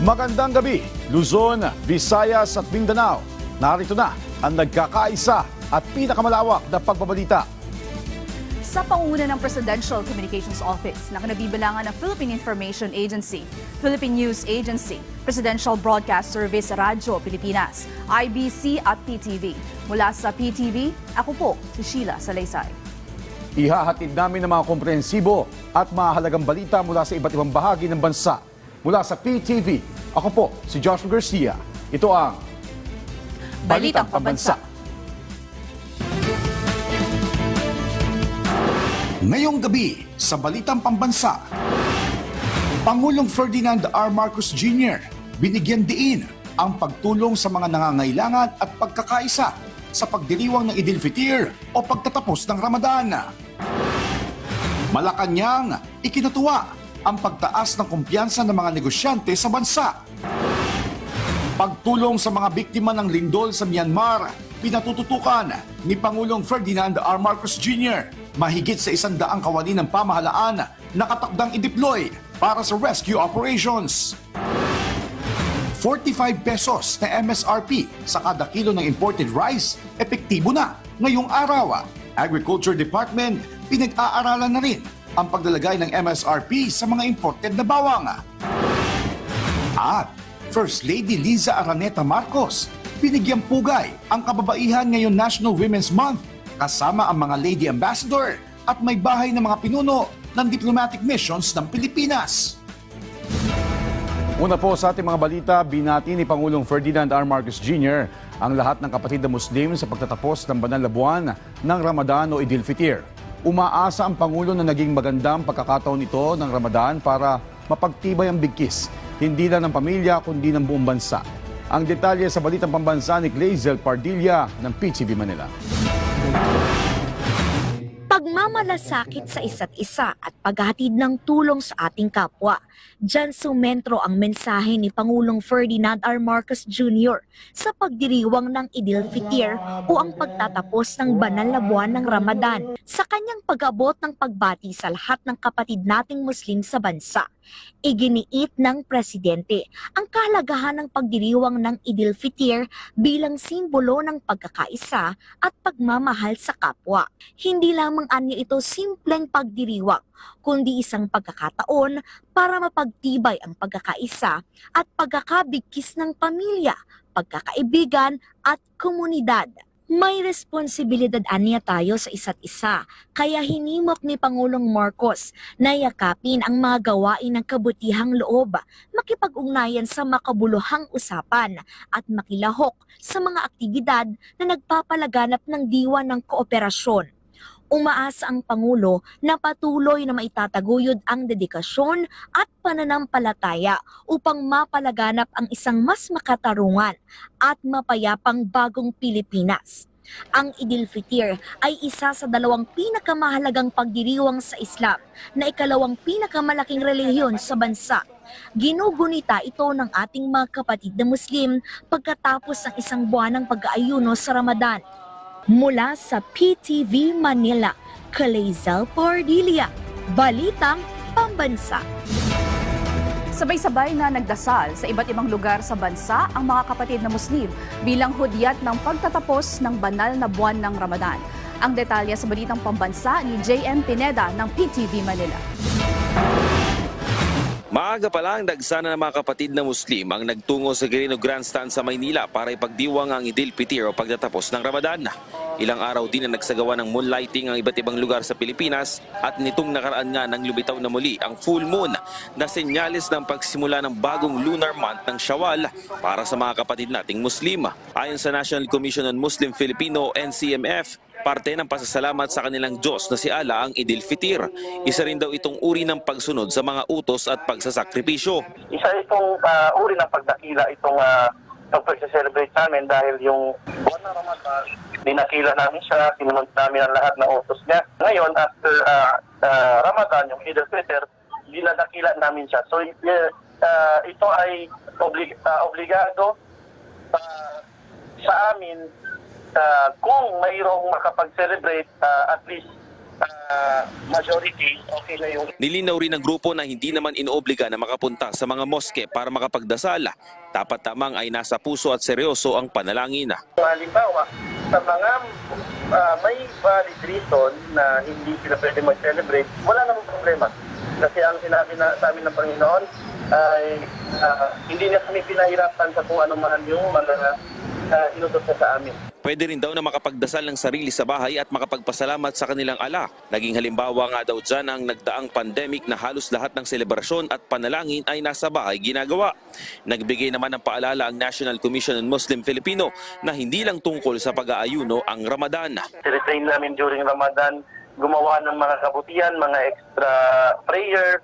Magandang gabi, Luzon, Visayas at Mindanao. Narito na ang nagkakaisa at pinakamalawak na pagbabalita. Sa pangunguna ng Presidential Communications Office na kinabibilangan ng Philippine Information Agency, Philippine News Agency, Presidential Broadcast Service Radyo Pilipinas, IBC at PTV. Mula sa PTV, ako po si Sheila Salaysay. Ihahatid namin ang mga komprehensibo at mahalagang balita mula sa iba't ibang bahagi ng bansa. Mula sa PTV, ako po si Joshua Garcia. Ito ang Balitang Pambansa. Ngayong gabi sa Balitang Pambansa, Pangulong Ferdinand R. Marcos Jr. binigyan diin ang pagtulong sa mga nangangailangan at pagkakaisa sa pagdiriwang ng Idil Fitr o pagtatapos ng Ramadan. Malacanang ikinatuwa ang pagtaas ng kumpiyansa ng mga negosyante sa bansa. Pagtulong sa mga biktima ng lindol sa Myanmar, pinatututukan ni Pangulong Ferdinand R. Marcos Jr. Mahigit sa 100 kawani ng pamahalaan nakatakdang i-deploy para sa rescue operations. 45 pesos na MSRP sa kada kilo ng imported rice, epektibo na ngayong araw. Agriculture Department, pinag-aaralan na rin ang paglalagay ng MSRP sa mga imported na bawang. At First Lady Liza Araneta Marcos, binigyang pugay ang kababaihan ngayon National Women's Month kasama ang mga Lady Ambassador at may bahay ng mga pinuno ng diplomatic missions ng Pilipinas. Una po sa ating mga balita, binati ni Pangulong Ferdinand R. Marcos Jr. ang lahat ng kapatid na Muslim sa pagtatapos ng banal na buwan ng Ramadan o Idil Fitr. Umaasa ang Pangulo na naging magandang pagkakataon ito ng Ramadan para mapagtibay ang bigkis, hindi lang ng pamilya kundi ng buong bansa. Ang detalye sa Balitang Pambansa ni Glazel Pardilla ng PTV Manila. Pagmamalasakit sa isa't isa at paghatid ng tulong sa ating kapwa. Diyan sumentro ang mensahe ni Pangulong Ferdinand R. Marcos Jr. sa pagdiriwang ng Idil Fitr o ang pagtatapos ng banal na buwan ng Ramadan sa kanyang pag-abot ng pagbati sa lahat ng kapatid nating Muslim sa bansa. Iginiit ng Presidente ang kahalagahan ng pagdiriwang ng Idil Fitr bilang simbolo ng pagkakaisa at pagmamahal sa kapwa. Hindi lamang anya ito simpleng pagdiriwang, kundi isang pagkakataon para mapagtibay ang pagkakaisa at pagkakabigkis ng pamilya, pagkakaibigan at komunidad. May responsibilidad anya tayo sa isa't isa, kaya hinimok ni Pangulong Marcos na yakapin ang mga gawain ng kabutihang loob, makipag-ugnayan sa makabuluhang usapan at makilahok sa mga aktibidad na nagpapalaganap ng diwa ng kooperasyon. Umaasa ang Pangulo na patuloy na maitataguyod ang dedikasyon at pananampalataya upang mapalaganap ang isang mas makatarungan at mapayapang bagong Pilipinas. Ang Idil Fitr ay isa sa 2 pinakamahalagang pagdiriwang sa Islam na ikalawang pinakamalaking relihiyon sa bansa. Ginugunita ito ng ating mga kapatid na Muslim pagkatapos ng isang buwan ng pag-aayuno sa Ramadan. Mula sa PTV Manila, Glazel Pardilla, Balitang Pambansa. Sabay-sabay na nagdasal sa iba't ibang lugar sa bansa ang mga kapatid na Muslim bilang hudyat ng pagtatapos ng banal na buwan ng Ramadan. Ang detalye sa Balitang Pambansa ni JM Pineda ng PTV Manila. Maaga pa lang, dagsana ng mga kapatid na Muslim ang nagtungo sa Quirino Grandstand sa Maynila para ipagdiwang ang Idil Fitr o pagtatapos ng Ramadan. Ilang araw din na nagsagawa ng moonlighting ang iba't ibang lugar sa Pilipinas at nitong nakaraan nga nang lumitaw na muli ang full moon na senyales ng pagsimula ng bagong lunar month ng Shawwal para sa mga kapatid nating Muslim. Ayon sa National Commission on Muslim Filipino NCMF, parte ng pasasalamat sa kanilang Diyos na si Allah ang Idil Fitr. Isa rin daw itong uri ng pagsunod sa mga utos at pagsasakripisyo. Isa itong uri ng pagdakila itong pag-celebrate namin dahil yung buwan ng Ramadan, dinakila namin siya, sinunod namin ang lahat ng utos niya. Ngayon, after Ramadan, yung Idil Fitr, dinadakila namin siya. So ito ay obligado sa amin kung mayroong makapag-celebrate at least majority, okay na yung Nilinaw rin ng grupo na hindi naman inoobliga na makapunta sa mga moske para makapagdasal. Dapat tamang ay nasa puso at seryoso ang panalangin. halimbawa, sa mga may valid reason na hindi sila pwede mag-celebrate, wala namang problema. Kasi ang sinabi na sa amin ng Panginoon ay hindi na kami pinahirapan sa kung ano man yung mga inutos na sa amin. Pwede rin daw na makapagdasal ng sarili sa bahay at makapagpasalamat sa kanilang ala. Naging halimbawa nga daw dyan ang nagdaang pandemic na halos lahat ng selebrasyon at panalangin ay nasa bahay ginagawa. Nagbigay naman ng paalala ang National Commission on Muslim Filipino na hindi lang tungkol sa pag-aayuno ang Ramadan. Tinitrain namin during Ramadan, gumawa ng mga kabutihan, mga extra prayer,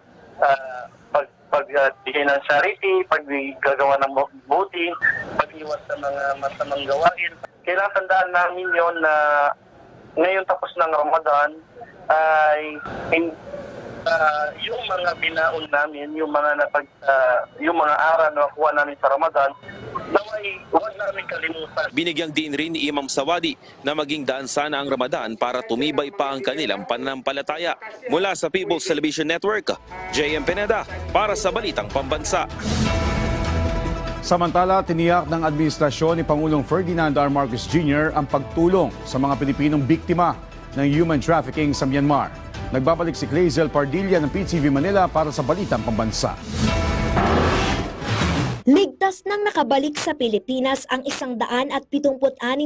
pagbigay ng charity, paggagawa ng buti, pag-iwas sa mga masamang gawain. Kailangan tandaan namin yon na ngayon tapos ng Ramadan ay yung mga binaon namin, yung mga aral na nakuha namin sa Ramadan, naway huwag namin kalimutan. Binigyang diin rin ni Imam Sawadi na maging daan sana ang Ramadan para tumibay pa ang kanilang pananampalataya. Mula sa People's Television Network, JM Pineda para sa Balitang Pambansa. Samantala, tiniyak ng administrasyon ni Pangulong Ferdinand R. Marcos Jr. ang pagtulong sa mga Pilipinong biktima ng human trafficking sa Myanmar. Nagbabalik si Clazel Pardilla ng PTV Manila para sa Balitang Pambansa. Ligtas nang nakabalik sa Pilipinas ang 176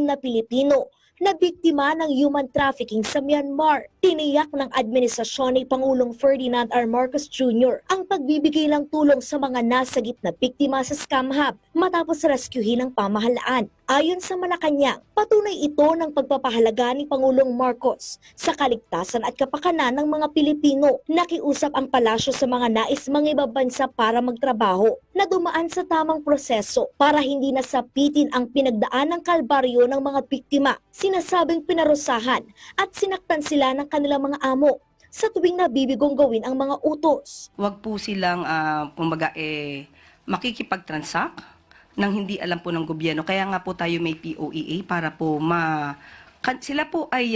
na Pilipino na biktima ng human trafficking sa Myanmar. Tiniyak ng administrasyon ni Pangulong Ferdinand R. Marcos Jr. ang pagbibigay ng tulong sa mga nasagip na biktima sa scam hub matapos rescuehin ng pamahalaan. Ayon sa Malacanang, patunay ito ng pagpapahalaga ni Pangulong Marcos sa kaligtasan at kapakanan ng mga Pilipino. Nakiusap ang palasyo sa mga nais mangibang bansa para magtrabaho na dumaan sa tamang proseso para hindi nasapitin ang pinagdaan ng kalbaryo ng mga biktima. Sinasabing pinarusahan at sinaktan sila ng kanilang mga amo sa tuwing nabibigong gawin ang mga utos. Huwag po silang makikipag-transact nang hindi alam po ng gobyerno. Kaya nga po tayo may POEA para po sila po ay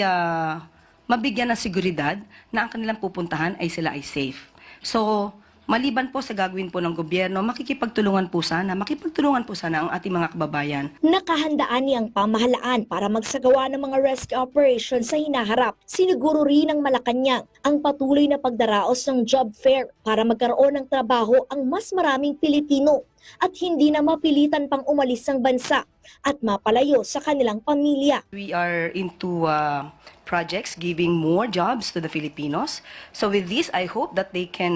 mabigyan ng seguridad na ang kanilang pupuntahan ay sila ay safe. So, maliban po sa gagawin po ng gobyerno, makipagtulungan po sana ang ating mga kababayan. Nakahandaan niyang pamahalaan para magsagawa ng mga rescue operations sa hinaharap. Siniguro rin ng Malacanang ang patuloy na pagdaraos ng job fair para magkaroon ng trabaho ang mas maraming Pilipino at hindi na mapilitan pang umalis ng bansa at mapalayo sa kanilang pamilya. We are into projects giving more jobs to the Filipinos. So with this, I hope that they can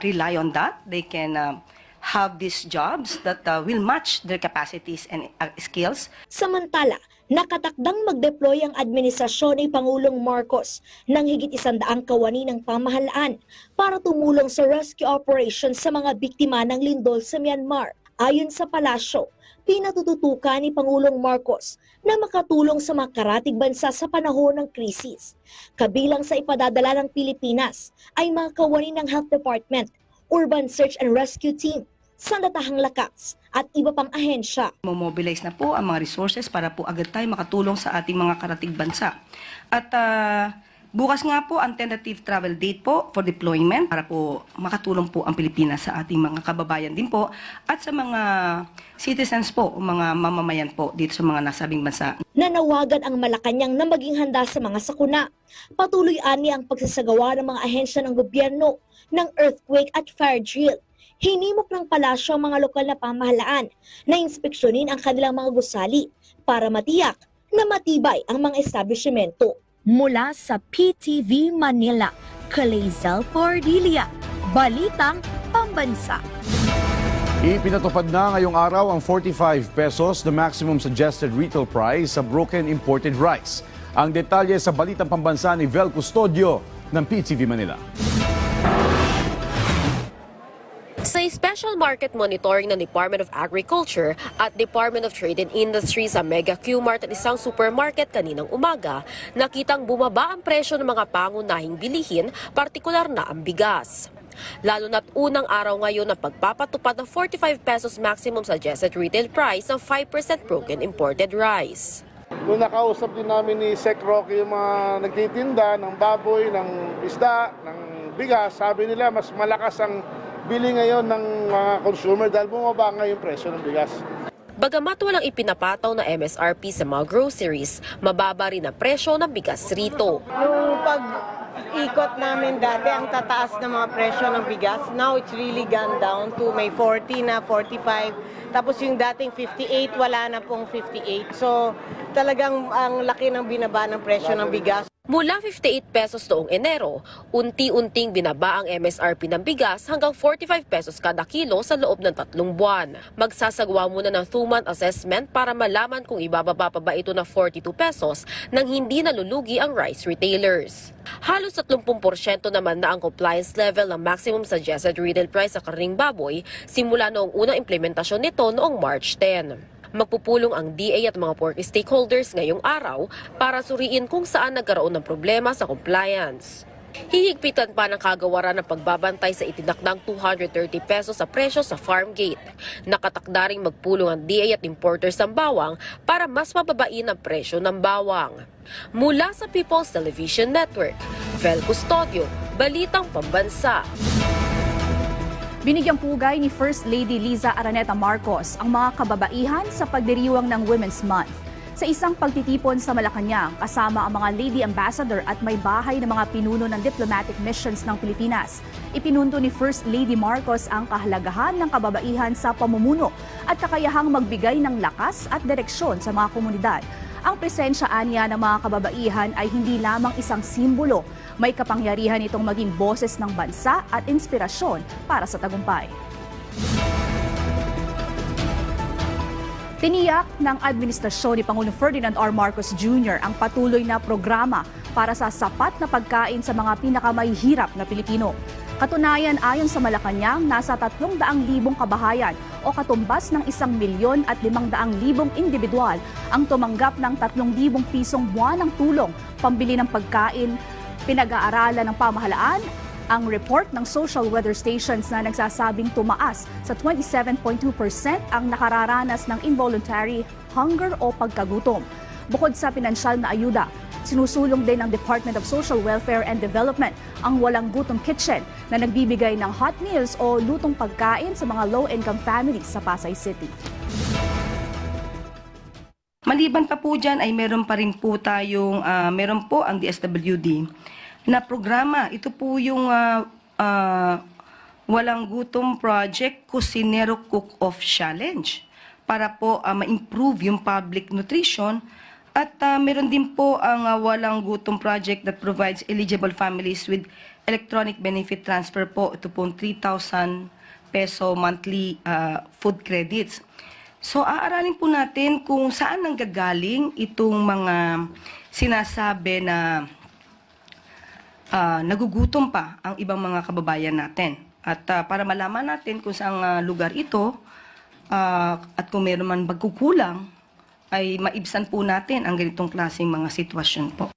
rely on that. They can have these jobs that will match their capacities and skills. Samantala, nakatakdang mag-deploy ang administrasyon ni Pangulong Marcos ng higit 100 kawani ng pamahalaan para tumulong sa rescue operation sa mga biktima ng lindol sa Myanmar. Ayon sa palasyo, pinatututukan ni Pangulong Marcos na makatulong sa mga karatig bansa sa panahon ng krisis. Kabilang sa ipadadala ng Pilipinas ay mga kawani ng Health Department, Urban Search and Rescue Team, Sandatahang Lakas at iba pang ahensya. Mobilize na po ang mga resources para po agad tayo makatulong sa ating mga karatig bansa. At bukas nga po ang tentative travel date po for deployment para po makatulong po ang Pilipinas sa ating mga kababayan din po at sa mga citizens po, mga mamamayan po dito sa mga nasabing bansa. Nanawagan ang Malacanang na maging handa sa mga sakuna. Patuloy ani ang pagsasagawa ng mga ahensya ng gobyerno ng earthquake at fire drill. Hinimok ng palasyo ang mga lokal na pamahalaan na inspeksyonin ang kanilang mga gusali para matiyak na matibay ang mga establishmento. Mula sa PTV Manila, Clazel Pardilla, Balitang Pambansa. Ipinatupad na ngayong araw ang 45 pesos na maximum suggested retail price sa broken imported rice. Ang detalye sa Balitang Pambansa ni Vel Custodio ng PTV Manila. Sa special market monitoring ng Department of Agriculture at Department of Trade and Industry sa Mega Q-Mart at isang supermarket kaninang umaga, nakitang bumaba ang presyo ng mga pangunahing bilihin, partikular na ang bigas. Lalo na't unang araw ngayon ng pagpapatupad ng 45 pesos maximum suggested retail price ng 5% broken imported rice. Nung nakausap din namin ni Sec Rocky yung mga nagtitinda ng baboy, ng isda, ng bigas, sabi nila mas malakas ang bili ngayon ng mga consumer dahil bumaba nga yung presyo ng bigas. Bagamat walang ipinapataw na MSRP sa mga groceries, mababa rin ang presyo ng bigas rito. Nung pag-ikot namin dati, ang tataas ng mga presyo ng bigas. Now it's really gone down to may 40 na, 45. Tapos yung dating 58, wala na pong 58. So talagang ang laki ng binaba ng presyo ng bigas. Mula 58 pesos noong Enero, unti-unting binaba ang MSRP ng bigas hanggang 45 pesos kada kilo sa loob ng 3 buwan. Magsasagawa muna ng 2-month assessment para malaman kung ibababa pa ba ito na 42 pesos nang hindi nalulugi ang rice retailers. Halos 30% naman na ang compliance level ng maximum suggested retail price sa karning baboy simula noong unang implementasyon nito noong March 10. Magpupulong ang DA at mga pork stakeholders ngayong araw para suriin kung saan nagkaroon ng problema sa compliance. Hihigpitan pa ng kagawaran ng pagbabantay sa itinakdang 230 pesos sa presyo sa farm gate. Nakatakda ring magpulong ang DA at importers ng bawang para mas mababain ang presyo ng bawang. Mula sa People's Television Network, Vel Custodio, Balitang Pambansa. Binigyang pugay ni First Lady Liza Araneta Marcos ang mga kababaihan sa pagdiriwang ng Women's Month. Sa isang pagtitipon sa Malacanang, kasama ang mga Lady Ambassador at may bahay ng mga pinuno ng diplomatic missions ng Pilipinas. Ipinunto ni First Lady Marcos ang kahalagahan ng kababaihan sa pamumuno at kakayahang magbigay ng lakas at direksyon sa mga komunidad. Ang presensya aniya ng mga kababaihan ay hindi lamang isang simbolo, may kapangyarihan itong maging boses ng bansa at inspirasyon para sa tagumpay. Tiniyak ng administrasyon ni Pangulong Ferdinand R. Marcos Jr. ang patuloy na programa para sa sapat na pagkain sa mga pinakamahihirap na Pilipino. Katunayan, ayon sa Malacanang, nasa 300,000 kabahayan o katumbas ng 1,500,000 individual ang tumanggap ng 3,000 pisong buwanang tulong pambili ng pagkain. Pinag-aaralan ng pamahalaan ang report ng social weather stations na nagsasabing tumaas sa 27.2% ang nakararanas ng involuntary hunger o pagkagutom. Bukod sa pinansyal na ayuda, sinusulong din ng Department of Social Welfare and Development ang Walang Gutom Kitchen na nagbibigay ng hot meals o lutong pagkain sa mga low-income families sa Pasay City. Maliban pa po dyan ay meron pa rin po tayong, meron po ang DSWD na programa. Ito po yung Walang Gutom Project Kusinero Cook-Off Challenge para po ma-improve yung public nutrition. At meron din po ang Walang Gutom Project that provides eligible families with electronic benefit transfer po. Ito po 3,000 peso monthly food credits. So aaralin po natin kung saan nanggagaling itong mga sinasabi na nagugutom pa ang ibang mga kababayan natin. At para malaman natin kung saang lugar ito at kung meron man pagkukulang, ay maibsan po natin ang ganitong klaseng mga sitwasyon po.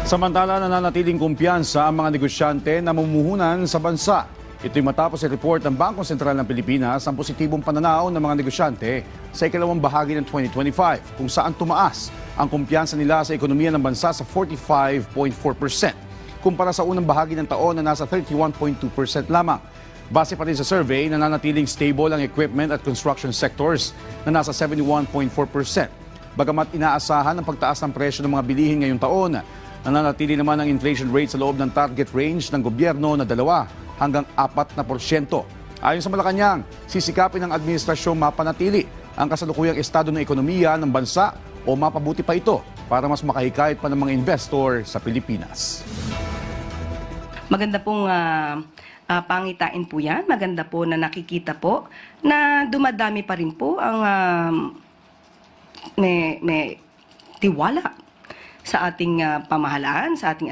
Samantala, nananatiling kumpiyansa ang mga negosyante na mamumuhunan sa bansa. Ito'y matapos i-report ng Bangko Sentral ng Pilipinas ang positibong pananaw ng mga negosyante sa ikalawang bahagi ng 2025, kung saan tumaas ang kumpiyansa nila sa ekonomiya ng bansa sa 45.4%, kumpara sa unang bahagi ng taon na nasa 31.2% lamang. Base pa rin sa survey, nananatiling stable ang equipment at construction sectors na nasa 71.4%. Bagamat inaasahan ang pagtaas ng presyo ng mga bilihin ngayong taon, nananatili naman ang inflation rate sa loob ng target range ng gobyerno na 2 hanggang 4%. Ayon sa Malacanang, sisikapin ng administrasyong mapanatili ang kasalukuyang estado ng ekonomiya ng bansa o mapabuti pa ito para mas makahikayat pa ng mga investor sa Pilipinas. Maganda pong pangitain po yan. Maganda po na nakikita po na dumadami pa rin po ang may tiwala sa ating pamahalaan, sa ating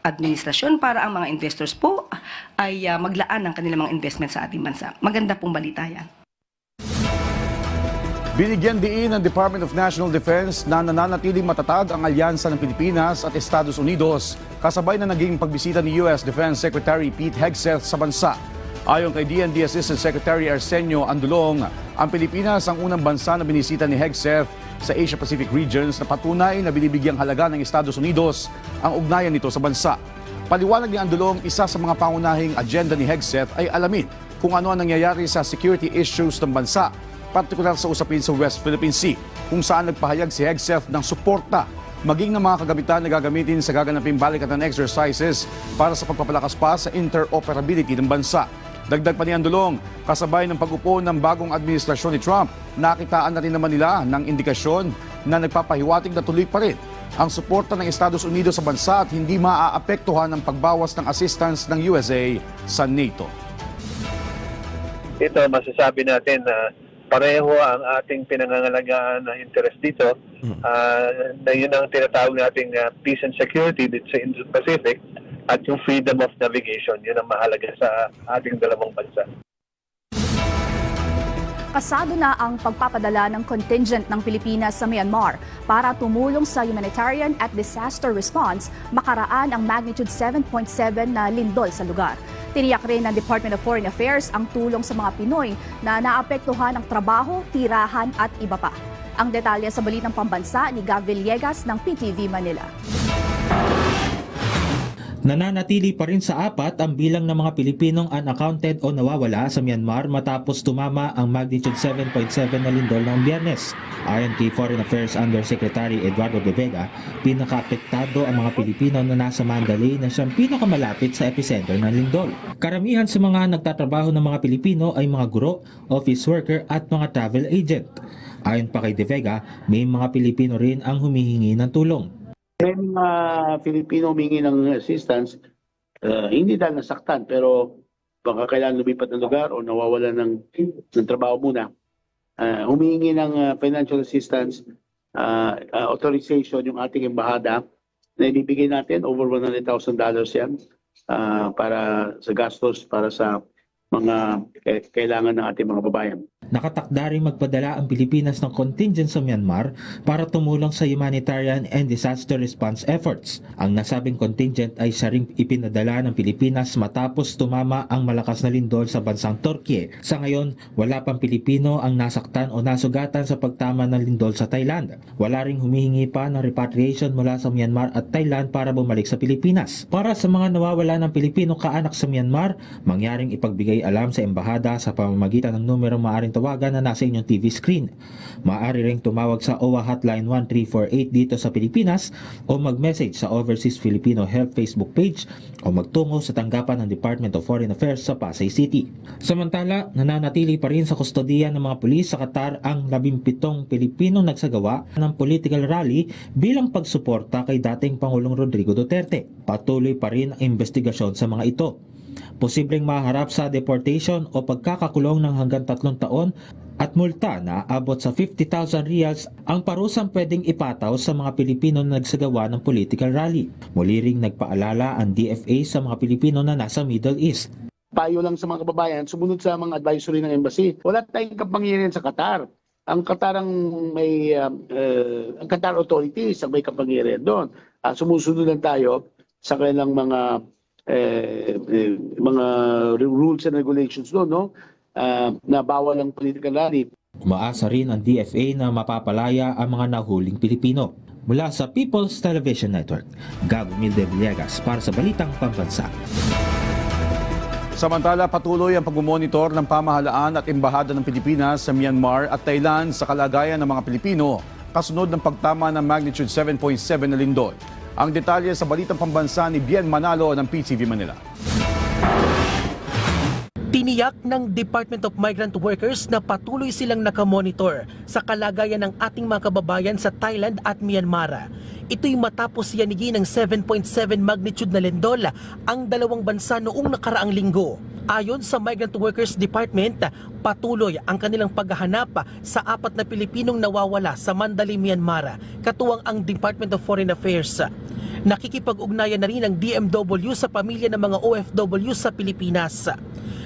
administrasyon para ang mga investors po ay maglaan ng kanilang mga investment sa ating bansa. Maganda pong balita yan. Binigyan diin ng Department of National Defense na nananatiling matatag ang alyansa ng Pilipinas at Estados Unidos kasabay na naging pagbisita ni U.S. Defense Secretary Pete Hegseth sa bansa. Ayon kay DND Assistant Secretary Arsenio Andulong, ang Pilipinas ang unang bansa na binisita ni Hegseth sa Asia-Pacific regions na patunay na binibigyang halaga ng Estados Unidos ang ugnayan nito sa bansa. Paliwanag ni Andulong, isa sa mga pangunahing agenda ni Hegseth ay alamin kung ano ang nangyayari sa security issues ng bansa, partikular sa usapin sa West Philippine Sea, kung saan nagpahayag si Hegseth ng suporta maging ng mga kagamitan na gagamitin sa gaganaping balikatan exercises para sa pagpapalakas pa sa interoperability ng bansa. Dagdag pa ni Andulong, kasabay ng pag-upo ng bagong administrasyon ni Trump, nakitaan na rin naman nila ng indikasyon na nagpapahiwatig na tuloy pa rin ang suporta ng Estados Unidos sa bansa at hindi maaapektuhan ng pagbawas ng assistance ng USA sa NATO. Ito, masasabi natin na pareho ang ating pinangangalagaan na interest dito, na yun ang tinatawag nating peace and security dito sa Indo-Pacific at yung freedom of navigation, yun ang mahalaga sa ating dalawang bansa. Kasado na ang pagpapadala ng contingent ng Pilipinas sa Myanmar para tumulong sa humanitarian at disaster response makaraan ang magnitude 7.7 na lindol sa lugar. Tiniyak rin ng Department of Foreign Affairs ang tulong sa mga Pinoy na naapektuhan ng trabaho, tirahan at iba pa. Ang detalye sa balitang pambansa ni Gav Villegas ng PTV Manila. Nananatili pa rin sa 4 ang bilang ng mga Pilipinong unaccounted o nawawala sa Myanmar matapos tumama ang magnitude 7.7 na lindol noong Biyernes. Ayon kay Foreign Affairs Undersecretary Eduardo De Vega, pinakaapektado ang mga Pilipino na nasa Mandalay na siyang pinakamalapit sa epicenter ng lindol. Karamihan sa mga nagtatrabaho ng mga Pilipino ay mga guro, office worker at mga travel agent. Ayon pa kay De Vega, may mga Pilipino rin ang humihingi ng tulong. May mga Filipino humingi ng assistance, hindi dahil nasaktan, pero baka kailangan lumipat ng lugar o nawawala ng trabaho muna. Humingi ng financial assistance, authorization yung ating embahada na ibibigay natin, over $100,000 yan, para sa gastos, para sa mga kailangan ng ating mga babayan. Nakatakda rin magpadala ang Pilipinas ng contingent sa Myanmar para tumulong sa humanitarian and disaster response efforts. Ang nasabing contingent ay siya ring ipinadala ng Pilipinas matapos tumama ang malakas na lindol sa bansang Turkey. Sa ngayon, wala pang Pilipino ang nasaktan o nasugatan sa pagtama ng lindol sa Thailand. Wala ring humihingi pa ng repatriation mula sa Myanmar at Thailand para bumalik sa Pilipinas. Para sa mga nawawala ng Pilipino kaanak sa Myanmar, mangyaring ipagbigay alam sa embahada sa pamamagitan ng numerong maaaring tawagan na nasa inyong TV screen. Maaari ring tumawag sa OWA Hotline 1348 dito sa Pilipinas o mag-message sa Overseas Filipino Help Facebook page o magtungo sa tanggapan ng Department of Foreign Affairs sa Pasay City. Samantala, nananatili pa rin sa kustodiya ng mga pulis sa Qatar ang 17 Pilipinong nagsagawa ng political rally bilang pagsuporta kay dating Pangulong Rodrigo Duterte. Patuloy pa rin ang investigasyon sa mga ito. Posibleng maharap sa deportation o pagkakakulong ng hanggang 3 taon at multa na abot sa 50,000 reals ang parusang pwedeng ipataw sa mga Pilipino na nagsagawa ng political rally. Muli ring nagpaalala ang DFA sa mga Pilipino na nasa Middle East. Payo lang sa mga kababayan, sumunod sa mga advisory ng embassy. Wala tayong kapangyarihan sa Qatar. Ang Qatar ang may ang Qatar authorities ang may kapangyarihan doon. Sumusunod lang tayo sa kanilang mga rules and regulations doon, no? Na bawal ang political rally. Umaasa rin ang DFA na mapapalaya ang mga nahuling Pilipino. Mula sa People's Television Network, Gab Villegas para sa Balitang Pambansa. Samantala, patuloy ang pagmumonitor ng pamahalaan at embahada ng Pilipinas sa Myanmar at Thailand sa kalagayan ng mga Pilipino kasunod ng pagtama ng magnitude 7.7 na lindol. Ang detalye sa Balitang Pambansa ni Bien Manalo ng PTV Manila. Tiniyak ng Department of Migrant Workers na patuloy silang nakamonitor sa kalagayan ng ating mga kababayan sa Thailand at Myanmar. Ito'y matapos yanigi ng 7.7 magnitude na lindol ang dalawang bansa noong nakaraang linggo. Ayon sa Migrant Workers Department, patuloy ang kanilang paghahanap sa 4 na Pilipinong nawawala sa Mandalay, Myanmar, katuwang ang Department of Foreign Affairs. Nakikipag-ugnayan na rin ang DMW sa pamilya ng mga OFW sa Pilipinas.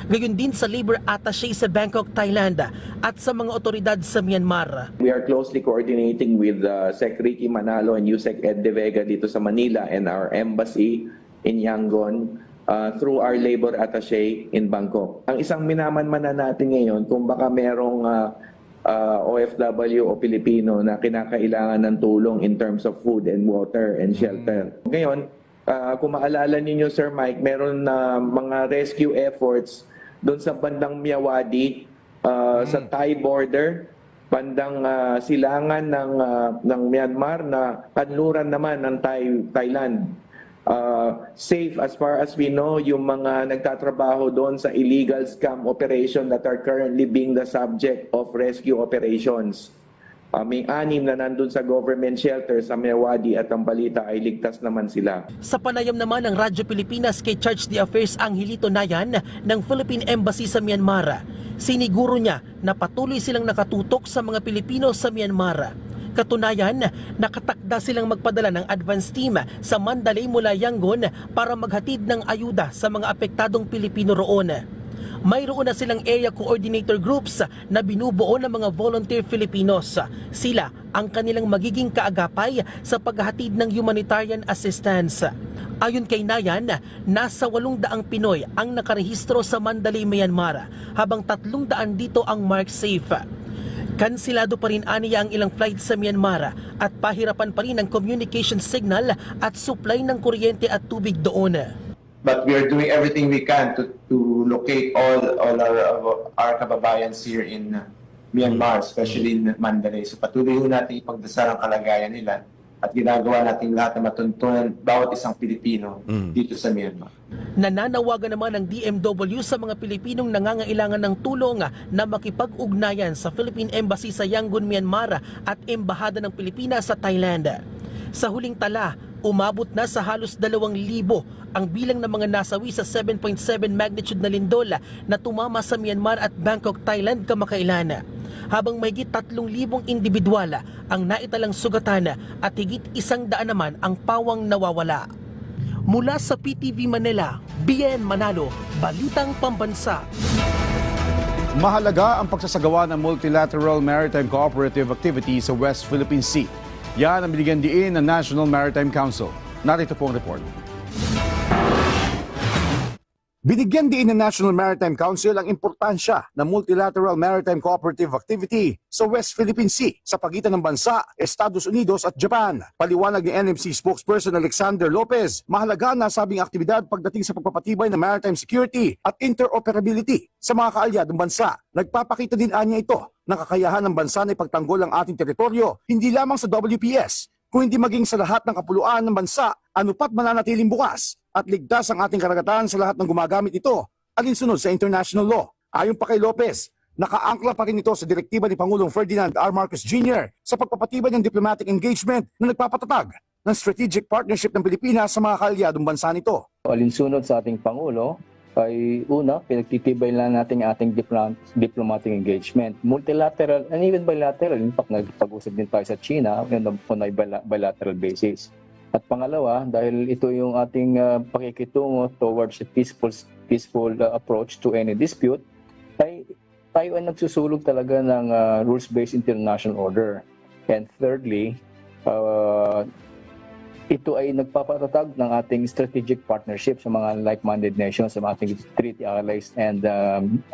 Gayon din sa Labor Attaché sa Bangkok, Thailand at sa mga otoridad sa Myanmar. We are closely coordinating with Sec. Ricky Manalo and USEC Ed De Vega dito sa Manila and our embassy in Yangon through our Labor Attaché in Bangkok. Ang isang minamanmanan natin ngayon kung baka merong OFW o Pilipino na kinakailangan ng tulong in terms of food and water and shelter. Ngayon, kung maalala ninyo Sir Mike, meron na mga rescue efforts doon sa bandang Myawaddy, sa Thai border, bandang silangan ng Myanmar na kanluran naman ng Thailand. Safe as far as we know, yung mga nagtatrabaho doon sa illegal scam operation that are currently being the subject of rescue operations. May 6 na nandun sa government shelter sa Myawaddy at ang balita ay ligtas naman sila. Sa panayam naman ng Radyo Pilipinas kay Charge the Affairs Angelito Nayan ng Philippine Embassy sa Myanmar, siniguro niya na patuloy silang nakatutok sa mga Pilipino sa Myanmar. Katunayan, nakatakda silang magpadala ng advance team sa Mandalay mula Yangon para maghatid ng ayuda sa mga apektadong Pilipino roon. Mayroon na silang area coordinator groups na binubuo ng mga volunteer Filipinos. Sila ang kanilang magiging kaagapay sa paghahatid ng humanitarian assistance. Ayon kay Nayan, nasa 800 Pinoy ang nakarehistro sa Mandalay, Myanmar, habang 300 dito ang mark safe. Kansilado pa rin aniya ang ilang flight sa Myanmar at pahirapan pa rin ang communication signal at supply ng kuryente at tubig doon. But we are doing everything we can to locate all our kababayans here in Myanmar, especially in Mandalay. So patuloy natin ipagdasal ang kalagayan nila at ginagawa natin lahat na matuntunan bawat isang Pilipino dito sa Myanmar. Nananawagan naman ng DMW sa mga Pilipinong nangangailangan ng tulong na makipag-ugnayan sa Philippine Embassy sa Yangon, Myanmar at Embahada ng Pilipinas sa Thailand. Sa huling tala, umabot na sa halos 2,000 ang bilang ng mga nasawi sa 7.7 magnitude na lindol na tumama sa Myanmar at Bangkok, Thailand kamakailan. Habang mahigit 3,000 individual ang naitalang sugatan at higit 100 naman ang pawang nawawala. Mula sa PTV Manila, BN Manalo, Balitang Pambansa. Mahalaga ang pagsasagawa ng multilateral maritime cooperative activity sa West Philippine Sea. Yan ang binigyan diin ng National Maritime Council. Narito po ang report. Binigyan din ng National Maritime Council ang importansya ng multilateral maritime cooperative activity sa West Philippine Sea sa pagitan ng bansa, Estados Unidos at Japan. Paliwanag ni NMC spokesperson Alexander Lopez, mahalaga na sabing aktibidad pagdating sa pagpapatibay ng maritime security at interoperability sa mga kaalyadong bansa. Nagpapakita din anya ito ng kakayahan ng bansa na ipagtanggol ang ating teritoryo, hindi lamang sa WPS, kung hindi maging sa lahat ng kapuluan ng bansa, anupat mananatiling bukas at ligtas ang ating karagatan sa lahat ng gumagamit ito alinsunod sa international law. Ayon pa kay Lopez, nakaangkla pa rin ito sa direktiba ni Pangulong Ferdinand R. Marcos Jr. sa pagpapatibay ng diplomatic engagement na nagpapatatag ng strategic partnership ng Pilipinas sa mga kaalyadong bansa nito. Alinsunod sa ating Pangulo, ay una, pinagtitibay lang natin ating diplomatic engagement. Multilateral and even bilateral. In fact, nagpag-usap din tayo sa China on a bilateral basis. At pangalawa, dahil ito yung ating pakikitungo towards a peaceful approach to any dispute, ay tayo ay nagsusulog talaga ng rules-based international order. And thirdly, ito ay nagpapatatag ng ating strategic partnership sa mga like-minded nations, sa ating treaty allies and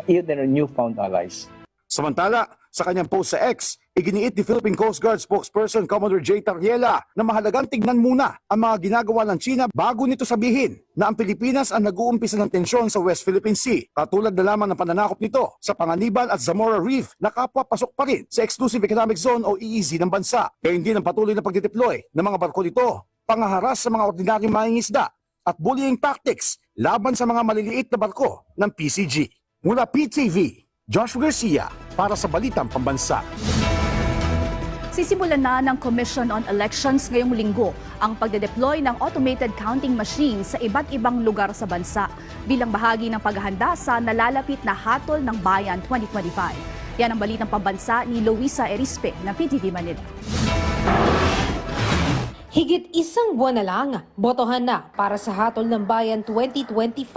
even newfound allies. Samantala, sa kanyang post sa X, iginiit ni Philippine Coast Guard spokesperson Commodore J. Tariela na mahalagang tignan muna ang mga ginagawa ng China bago nito sabihin na ang Pilipinas ang nag-uumpisa ng tensyon sa West Philippine Sea. Katulad na lamang ng pananakop nito sa Panganiban at Zamora Reef na kapwa pasok pa rin sa Exclusive Economic Zone o EEZ ng bansa. Kaya hindi ng patuloy na pagdedeploy ng mga barko nito, pangaharas sa mga ordinaryong mangingisda at bullying tactics laban sa mga maliliit na barko ng PCG. Mula PTV, Joshua Garcia para sa Balitang Pambansa. Sisimulan na ng Commission on Elections ngayong linggo ang pagde-deploy ng automated counting machine sa iba't ibang lugar sa bansa bilang bahagi ng paghahanda sa nalalapit na Hatol ng Bayan 2025. Yan ang Balitang Pambansa ni Luisa Erispe ng PTV Manila. Higit isang buwan na lang, botohan na para sa Hatol ng Bayan 2025.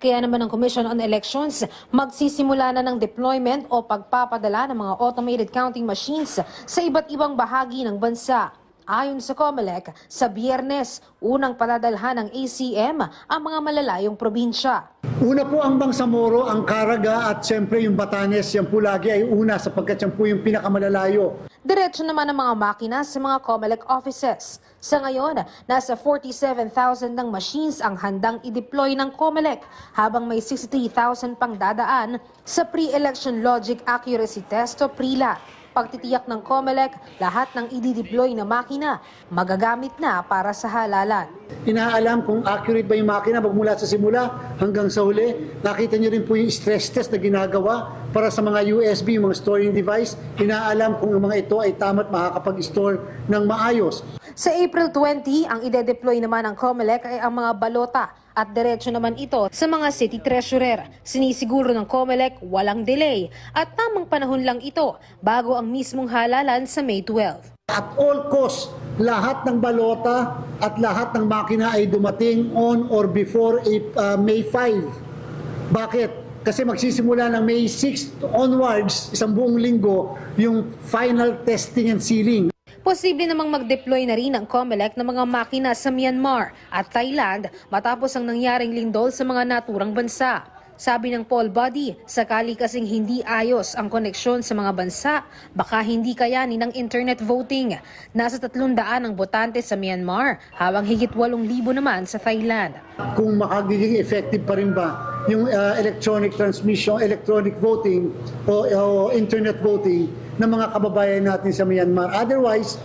Kaya naman ang Commission on Elections magsisimula na ng deployment o pagpapadala ng mga automated counting machines sa iba't ibang bahagi ng bansa. Ayon sa COMELEC, sa Biyernes, unang padadalhan ng ACM ang mga malalayong probinsya. Una po ang Bangsamoro, ang Caraga at siyempre yung Batanes, yan po lagi ay una sapagkat yan po yung pinakamalalayo. Diretso naman ang mga makina sa mga COMELEC offices. Sa ngayon, nasa 47,000 ng machines ang handang i-deploy ng COMELEC habang may 63,000 pang dadaan sa Pre-Election Logic Accuracy Test o PRELA. Pagtitiyak ng COMELEC, lahat ng i-deploy na makina magagamit na para sa halalan. Inaalam kung accurate ba yung makina magmula sa simula hanggang sa huli. Nakita niyo rin po yung stress test na ginagawa para sa mga USB, yung mga storing device. Inaalam kung ang mga ito ay tama't makakapag-store ng maayos. Sa April 20, ang ide-deploy naman ng COMELEC ay ang mga balota at diretso naman ito sa mga city treasurer. Sinisiguro ng COMELEC walang delay at tamang panahon lang ito bago ang mismong halalan sa May 12. At all costs, lahat ng balota at lahat ng makina ay dumating on or before May 5. Bakit? Kasi magsisimula ng May 6 onwards, isang buong linggo, yung final testing and sealing. Posible namang mag-deploy na rin ang COMELEC ng mga makina sa Myanmar at Thailand matapos ang nangyaring lindol sa mga naturang bansa. Sabi ng poll body, sakali kasing hindi ayos ang koneksyon sa mga bansa, baka hindi kayanin ng internet voting. Nasa 300 ang botante sa Myanmar, habang higit 8,000 naman sa Thailand. Kung makagiging effective pa rin ba yung electronic transmission, electronic voting o internet voting ng mga kababayan natin sa Myanmar. Otherwise,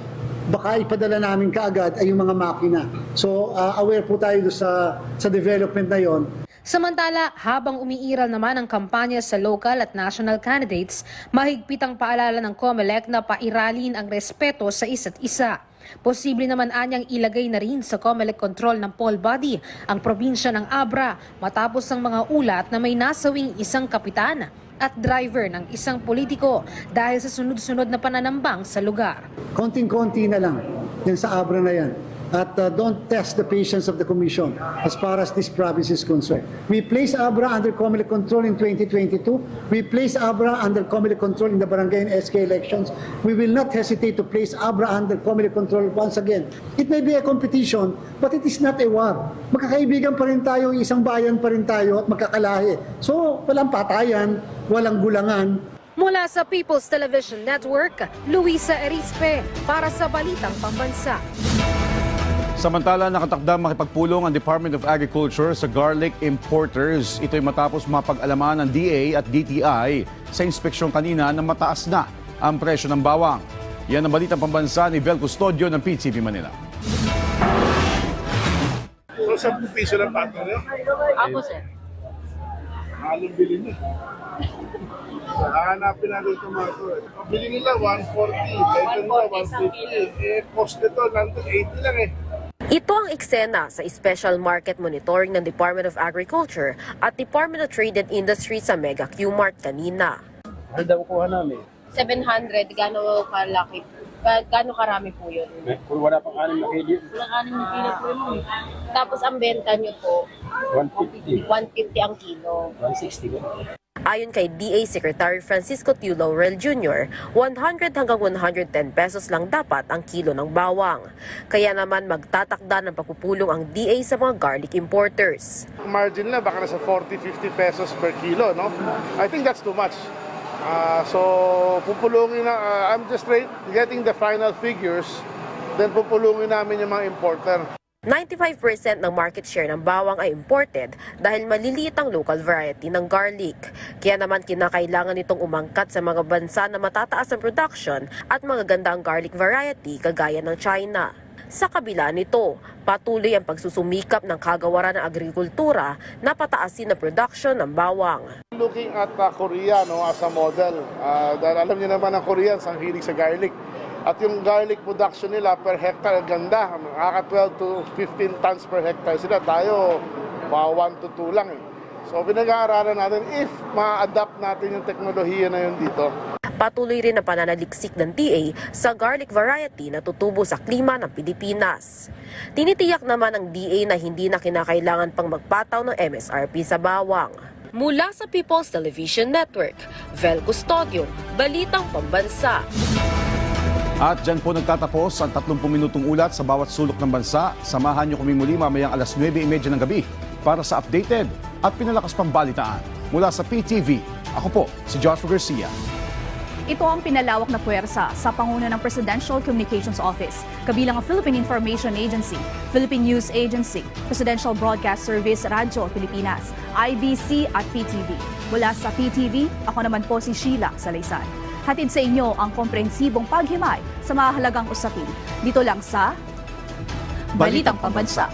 baka ipadala namin kaagad ay yung mga makina. So, aware po tayo sa development na yon. Samantala, habang umiiral naman ang kampanya sa local at national candidates, mahigpit ang paalala ng COMELEC na pairalin ang respeto sa isa't isa. Posible naman anyang ilagay na rin sa COMELEC control ng poll body ang probinsya ng Abra matapos ang mga ulat na may nasawing isang kapitan at driver ng isang politiko dahil sa sunod-sunod na pananambang sa lugar. Konting-konti na lang yan sa Abra na yan. At don't test the patience of the Commission as far as this province is concerned. We place Abra under COMELEC control in 2022. We place Abra under COMELEC control in the barangay and SK elections. We will not hesitate to place Abra under COMELEC control once again. It may be a competition, but it is not a war. Magkakaibigan pa rin tayo, isang bayan pa rin tayo at magkakalahi. So, walang patayan, walang gulangan. Mula sa People's Television Network, Luisa Erispe para sa Balitang Pambansa. Samantala, nakatakdang makipagpulong ang Department of Agriculture sa garlic importers. Ito'y matapos mapag-alaman ng DA at DTI sa inspeksyon kanina na mataas na ang presyo ng bawang. Yan ang Balitang Pambansa ni Vel Custodio ng PTV Manila. So, 10 piso lang pato niyo? Apo, sir. Halong bilhin niyo. Hahanapin natin ito mga ito. Bili nila 140, benta nila 150. Cost nito, nandun 80 lang eh. Ito ang eksena sa Special Market Monitoring ng Department of Agriculture at Department of Trade and Industry sa Mega Q-Mart kanina. Ano daw kuha namin? 700, gano'ng kalaki? Gano'ng karami po yun? Kung wala pang 6 na kilo. Walang 6 na kilo po yun. Tapos ang benta nyo po, 150. 150 ang kilo. 160 ba? Ayon kay DA Secretary Francisco T. Laurel Jr., 100 hanggang 110 pesos lang dapat ang kilo ng bawang. Kaya naman magtatakda ng pagpupulong ang DA sa mga garlic importers. Margin lang, baka nasa 40-50 pesos per kilo, no? I think that's too much. So, pupulungin na, I'm just getting the final figures, then pupulungin namin yung mga importer. 95% ng market share ng bawang ay imported dahil maliliit ang local variety ng garlic. Kaya naman kinakailangan nitong umangkat sa mga bansa na matataas ang production at magaganda ang garlic variety kagaya ng China. Sa kabila nito, patuloy ang pagsusumikap ng kagawaran ng agrikultura na pataasin ang production ng bawang. Looking at Korea as a model, dahil alam niyo naman ang Koreans ang hilig sa garlic. At yung garlic production nila per hectare, ganda. Nakaka 12 to 15 tons per hectare sila. Tayo, 1 to 2 lang eh. So pinag-aaralan natin if ma-adapt natin yung teknolohiya na yun dito. Patuloy rin ang pananaliksik ng DA sa garlic variety na tutubo sa klima ng Pilipinas. Tinitiyak naman ng DA na hindi na kinakailangan pang magpataw ng MSRP sa bawang. Mula sa People's Television Network, Vel Custodio, Balitang Pambansa. At dyan po nagtatapos ang 30 minutong ulat sa bawat sulok ng bansa. Samahan niyo kami muli mamayang alas 9:30 ng gabi para sa updated at pinalakas pang balitaan. Mula sa PTV, ako po si Joshua Garcia. Ito ang pinalawak na puwersa sa panguna ng Presidential Communications Office, kabilang ang Philippine Information Agency, Philippine News Agency, Presidential Broadcast Service Radyo Pilipinas, IBC at PTV. Mula sa PTV, ako naman po si Sheila Salaysay. Hatid sa inyo ang komprehensibong paghimay sa mahalagang usapin. Dito lang sa Balitang Pambansa.